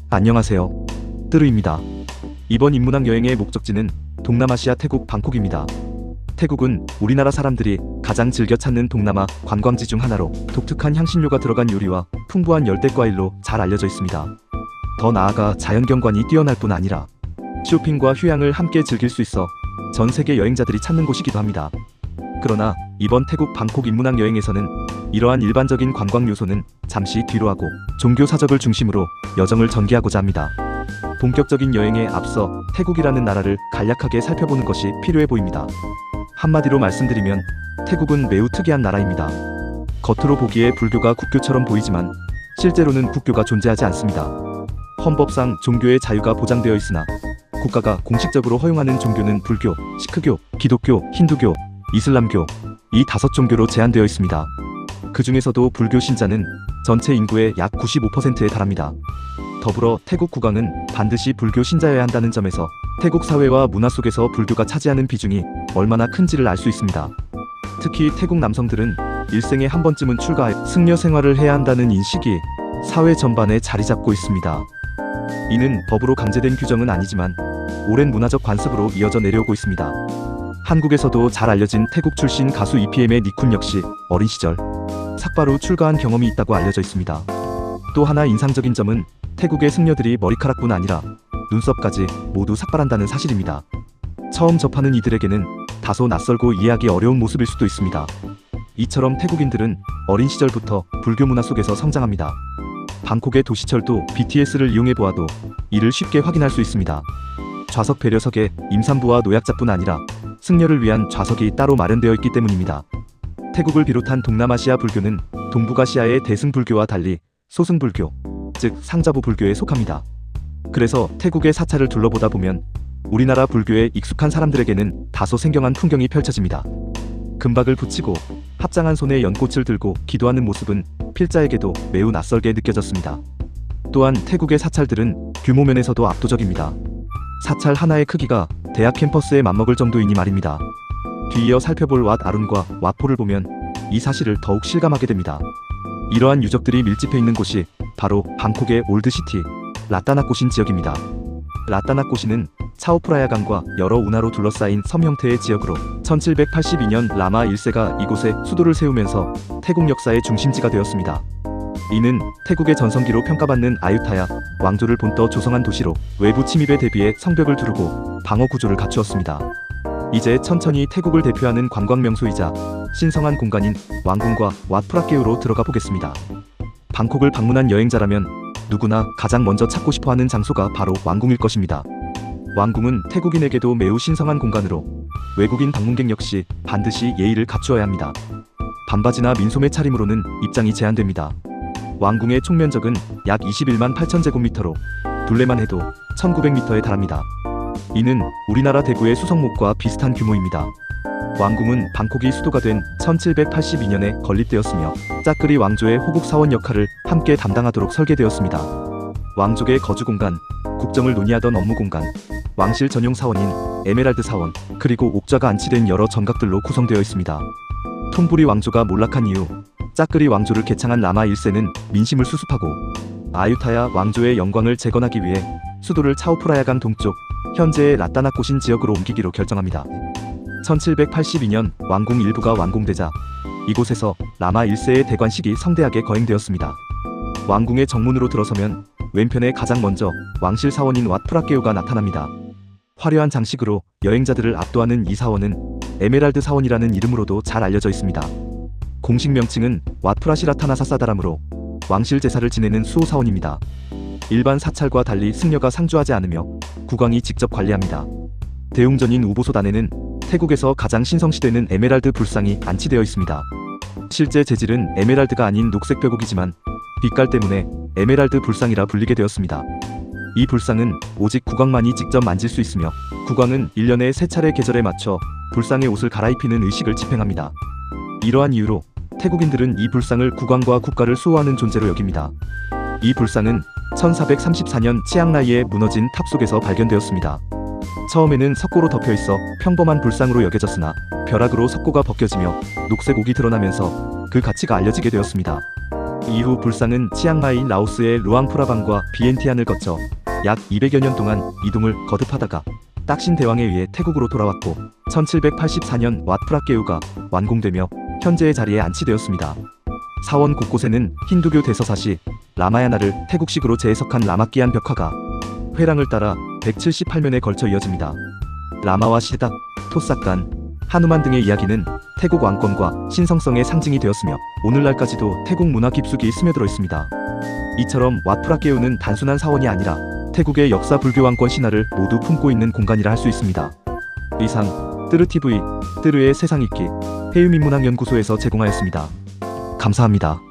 안녕하세요. 뜨르입니다. 이번 인문학 여행의 목적지는 동남아시아 태국 방콕입니다. 태국은 우리나라 사람들이 가장 즐겨 찾는 동남아 관광지 중 하나로 독특한 향신료가 들어간 요리와 풍부한 열대과일로 잘 알려져 있습니다. 더 나아가 자연경관이 뛰어날 뿐 아니라 쇼핑과 휴양을 함께 즐길 수 있어 전 세계 여행자들이 찾는 곳이기도 합니다. 그러나 이번 태국 방콕 인문학 여행에서는 이러한 일반적인 관광 요소는 잠시 뒤로 하고 종교 사적을 중심으로 여정을 전개하고자 합니다. 본격적인 여행에 앞서 태국이라는 나라를 간략하게 살펴보는 것이 필요해 보입니다. 한마디로 말씀드리면 태국은 매우 특이한 나라입니다. 겉으로 보기에 불교가 국교처럼 보이지만 실제로는 국교가 존재하지 않습니다. 헌법상 종교의 자유가 보장되어 있으나 국가가 공식적으로 허용하는 종교는 불교, 시크교, 기독교, 힌두교, 이슬람교 이 5종교로 제한되어 있습니다. 그 중에서도 불교 신자는 전체 인구의 약 95%에 달합니다. 더불어 태국 국왕은 반드시 불교 신자여야 한다는 점에서 태국 사회와 문화 속에서 불교가 차지하는 비중이 얼마나 큰지를 알 수 있습니다. 특히 태국 남성들은 일생에 한 번쯤은 출가해 승려 생활을 해야 한다는 인식이 사회 전반에 자리 잡고 있습니다. 이는 법으로 강제된 규정은 아니지만 오랜 문화적 관습으로 이어져 내려오고 있습니다. 한국에서도 잘 알려진 태국 출신 가수 EPM의 니쿤 역시 어린 시절 삭바로 출가한 경험이 있다고 알려져 있습니다. 또 하나 인상적인 점은 태국의 승려들이 머리카락뿐 아니라 눈썹까지 모두 삭발한다는 사실입니다. 처음 접하는 이들에게는 다소 낯설고 이해하기 어려운 모습일 수도 있습니다. 이처럼 태국인들은 어린 시절부터 불교 문화 속에서 성장합니다. 방콕의 도시철도 BTS를 이용해 보아도 이를 쉽게 확인할 수 있습니다. 좌석 배려석에 임산부와 노약자뿐 아니라 승려를 위한 좌석이 따로 마련되어 있기 때문입니다. 태국을 비롯한 동남아시아 불교는 동북아시아의 대승불교와 달리 소승불교, 즉 상자부 불교에 속합니다. 그래서 태국의 사찰을 둘러보다 보면 우리나라 불교에 익숙한 사람들에게는 다소 생경한 풍경이 펼쳐집니다. 금박을 붙이고 합장한 손에 연꽃을 들고 기도하는 모습은 필자에게도 매우 낯설게 느껴졌습니다. 또한 태국의 사찰들은 규모 면에서도 압도적입니다. 사찰 하나의 크기가 대학 캠퍼스에 맞먹을 정도이니 말입니다. 뒤이어 살펴볼 왓 아룬과 와포를 보면 이 사실을 더욱 실감하게 됩니다. 이러한 유적들이 밀집해 있는 곳이 바로 방콕의 올드시티 라따나꼬신 지역입니다. 라따나꼬신은 차오프라야강과 여러 운하로 둘러싸인 섬 형태의 지역으로 1782년 라마 1세가 이곳에 수도를 세우면서 태국 역사의 중심지가 되었습니다. 이는 태국의 전성기로 평가받는 아유타야 왕조를 본떠 조성한 도시로 외부 침입에 대비해 성벽을 두르고 방어 구조를 갖추었습니다. 이제 천천히 태국을 대표하는 관광 명소이자 신성한 공간인 왕궁과 왓프라케우로 들어가 보겠습니다. 방콕을 방문한 여행자라면 누구나 가장 먼저 찾고 싶어하는 장소가 바로 왕궁일 것입니다. 왕궁은 태국인에게도 매우 신성한 공간으로 외국인 방문객 역시 반드시 예의를 갖추어야 합니다. 반바지나 민소매 차림으로는 입장이 제한됩니다. 왕궁의 총면적은 약 21만 8천 제곱미터로 둘레만 해도 1900m에 달합니다. 이는 우리나라 대구의 수성목과 비슷한 규모입니다. 왕궁은 방콕이 수도가 된 1782년에 건립되었으며 짜끄리 왕조의 호국 사원 역할을 함께 담당하도록 설계되었습니다. 왕족의 거주 공간, 국정을 논의하던 업무 공간, 왕실 전용 사원인 에메랄드 사원, 그리고 옥좌가 안치된 여러 전각들로 구성되어 있습니다. 톤부리 왕조가 몰락한 이후 짜끄리 왕조를 개창한 라마 1세는 민심을 수습하고 아유타야 왕조의 영광을 재건하기 위해 수도를 차오프라야강 동쪽 현재의 라따나꼬신 지역으로 옮기기로 결정합니다. 1782년 왕궁 일부가 완공되자 이곳에서 라마 1세의 대관식이 성대하게 거행되었습니다. 왕궁의 정문으로 들어서면 왼편에 가장 먼저 왕실 사원인 왓프라케우가 나타납니다. 화려한 장식으로 여행자들을 압도하는 이 사원은 에메랄드 사원이라는 이름으로도 잘 알려져 있습니다. 공식 명칭은 왓프라시라타나사 사다람으로 왕실 제사를 지내는 수호 사원입니다. 일반 사찰과 달리 승려가 상주하지 않으며 국왕이 직접 관리합니다. 대웅전인 우보솥 안에는 태국에서 가장 신성시되는 에메랄드 불상이 안치되어 있습니다. 실제 재질은 에메랄드가 아닌 녹색 뼈국이지만 빛깔 때문에 에메랄드 불상이라 불리게 되었습니다. 이 불상은 오직 국왕만이 직접 만질 수 있으며 국왕은 1년에 3차례 계절에 맞춰 불상의 옷을 갈아입히는 의식을 집행합니다. 이러한 이유로 태국인들은 이 불상을 국왕과 국가를 수호하는 존재로 여깁니다. 이 불상은 1434년 치앙라이에 무너진 탑 속에서 발견되었습니다. 처음에는 석고로 덮여 있어 평범한 불상으로 여겨졌으나 벼락으로 석고가 벗겨지며 녹색 옥이 드러나면서 그 가치가 알려지게 되었습니다. 이후 불상은 치앙마이 라오스의 루앙프라방과 비엔티안을 거쳐 약 200여 년 동안 이동을 거듭하다가 딱신 대왕에 의해 태국으로 돌아왔고 1784년 왓프라케우가 완공되며 현재의 자리에 안치되었습니다. 사원 곳곳에는 힌두교 대서사시 라마야나를 태국식으로 재해석한 라마끼안 벽화가 회랑을 따라 178면에 걸쳐 이어집니다. 라마와 시닥, 토사간, 하누만 등의 이야기는 태국 왕권과 신성성의 상징이 되었으며 오늘날까지도 태국 문화 깊숙이 스며들어 있습니다. 이처럼 왓프라케우는 단순한 사원이 아니라 태국의 역사 불교 왕권 신화를 모두 품고 있는 공간이라 할 수 있습니다. 이상 뜨르TV, 뜨르의 세상읽기 해유민문학연구소에서 제공하였습니다. 감사합니다.